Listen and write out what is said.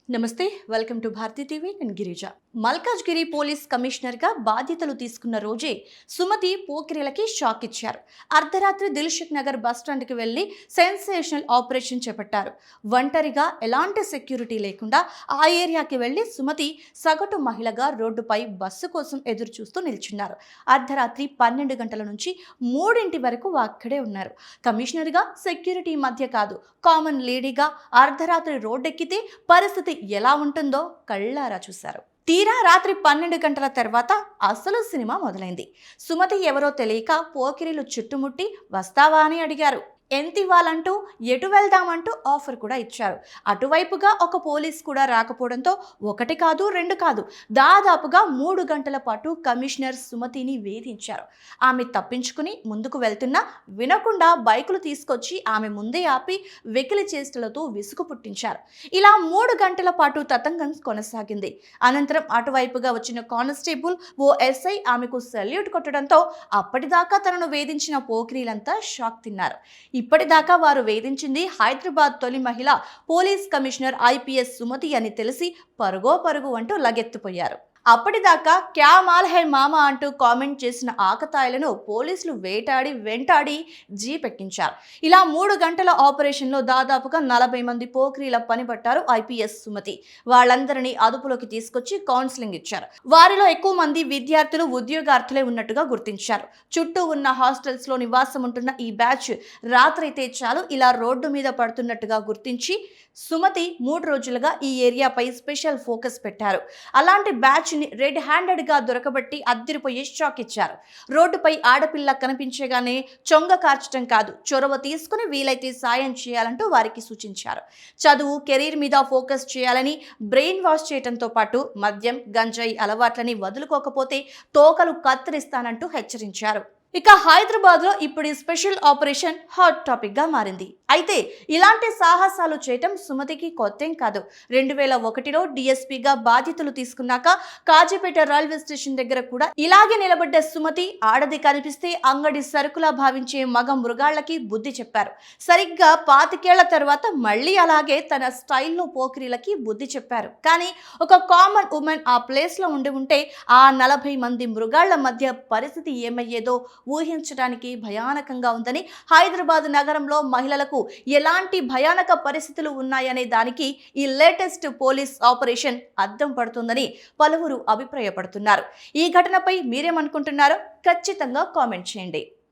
నమస్తే, welcome to Bharati TV. నేను Girija. Malkajgiri police కమిషనర్గా బాధ్యతలు తీసుకున్న రోజే సుమతి పోకిరీలకి షాక్ ఇచ్చారు. అర్ధరాత్రి దిల్సుఖ్ నగర్ బస్టాండ్కి వెళ్లి సెన్సేషనల్ ఆపరేషన్ చేపట్టారు. ఒంటరిగా ఎలాంటి సెక్యూరిటీ లేకుండా ఆ ఏరియాకి వెళ్లి సుమతి సగటు మహిళగా రోడ్డుపై బస్సు కోసం ఎదురు చూస్తూ నిల్చున్నారు. అర్ధరాత్రి 12 గంటల నుంచి 3 వరకు అక్కడే ఉన్నారు. కమిషనర్గా సెక్యూరిటీ మధ్య కాదు, కామన్ లేడీగా అర్ధరాత్రి రోడ్డెక్కితే పరిస్థితి ఎలా ఉంటుందో కళ్ళారా చూశారు. తీరా రాత్రి 12 గంటల తర్వాత అసలు సినిమా మొదలైంది. సుమతి ఎవరో తెలియక పోకిరీలు చుట్టుముట్టి వస్తావా అని అడిగారు. ఎంత ఇవ్వాలంటూ ఎటు వెళ్దామంటూ ఆఫర్ కూడా ఇచ్చారు. అటువైపుగా ఒక పోలీస్ కూడా రాకపోవడంతో ఒకటి కాదు, రెండు కాదు, దాదాపుగా 3 గంటల పాటు కమిషనర్ సుమతిని వేధించారు. ఆమె తప్పించుకుని ముందుకు వెళ్తున్నా వినకుండా బైకులు తీసుకొచ్చి ఆమె ముందే ఆపి వెకిలి చేష్టలతో విసుగు పుట్టించారు. ఇలా 3 గంటల పాటు తతంగం కొనసాగింది. అనంతరం అటువైపుగా వచ్చిన కానిస్టేబుల్ ఓ ఎస్ఐ ఆమెకు సెల్యూట్ కొట్టడంతో అప్పటిదాకా తనను వేధించిన పోకిరీలంతా షాక్ తిన్నారు. ఇప్పటిదాకా వారు వేధించింది హైదరాబాద్ తొలి మహిళ పోలీస్ కమిషనర్ ఐపీఎస్ సుమతి అని తెలిసి పరుగు అంటూ లగెత్తిపోయారు. అప్పటిదాకా క్యా మాల్ హై మామా అంటూ కామెంట్ చేసిన ఆకతాయిలను పోలీసులు వెంటాడి జీప్ ఎక్కించారు. ఇలా 3 గంటల ఆపరేషన్లో దాదాపుగా 40 మంది పోకిరీల పనిపట్టారు ఐపీఎస్ సుమతి. వాళ్ళందరినీ అదుపులోకి తీసుకొచ్చి కౌన్సిలింగ్ ఇచ్చారు. వారిలో ఎక్కువ మంది విద్యార్థులు, ఉద్యోగార్థులే ఉన్నట్టుగా గుర్తించారు. చుట్టూ ఉన్న హాస్టల్స్ లో నివాసం ఉంటున్న ఈ బ్యాచ్ రాత్రైతే చాలు ఇలా రోడ్డు మీద పడుతున్నట్టుగా గుర్తించి సుమతి 3 రోజులుగా ఈ ఏరియాపై స్పెషల్ ఫోకస్ పెట్టారు. అలాంటి బ్యాచ్ రెడ్ హ్యాండెడ్ గా దొరకబట్టి అద్దరిపోయే షాక్ ఇచ్చారు. రోడ్డుపై ఆడపిల్ల కనిపించగానే చొంగ కార్చడం కాదు, చొరవ తీసుకుని వీలైతే సాయం చేయాలంటూ వారికి సూచించారు. చదువు, కెరీర్ మీద ఫోకస్ చేయాలని బ్రెయిన్ వాష్ చేయడంతో పాటు మద్యం, గంజాయి అలవాట్లని వదులుకోకపోతే తోకలు కత్తిరిస్తానంటూ హెచ్చరించారు. ఇక హైదరాబాద్ లో ఇప్పుడు ఈ స్పెషల్ ఆపరేషన్ హాట్ టాపిక్ గా మారింది. అయితే ఇలాంటి సాహసాలు చేయటం సుమతికి కొత్తేం కాదు. 2001లో డిఎస్పీగా బాధ్యతలు తీసుకున్నాక కాజీపేట రైల్వే స్టేషన్ దగ్గర కూడా ఇలాగే నిలబడ్డ సుమతి ఆడది కనిపిస్తే అంగడి సరుకులా భావించే మగ మృగాళ్లకి బుద్ధి చెప్పారు. సరిగ్గా 25 ఏళ్ల తర్వాత మళ్ళీ అలాగే తన స్టైల్లో పోకిరీలకి బుద్ధి చెప్పారు. కానీ ఒక కామన్ ఉమెన్ ఆ ప్లేస్ లో ఉంటే ఆ 40 మంది మృగాళ్ల మధ్య పరిస్థితి ఏమయ్యేదో ఊహించడానికి భయానకంగా ఉందని, హైదరాబాద్ నగరంలో మహిళలకు ఎలాంటి భయానక పరిస్థితులు ఉన్నాయనే దానికి ఈ లేటెస్ట్ పోలీస్ ఆపరేషన్ అద్దం పడుతుందని పలువురు అభిప్రాయపడుతున్నారు. ఈ ఘటనపై మీరేమనుకుంటున్నారో ఖచ్చితంగా కామెంట్ చేయండి.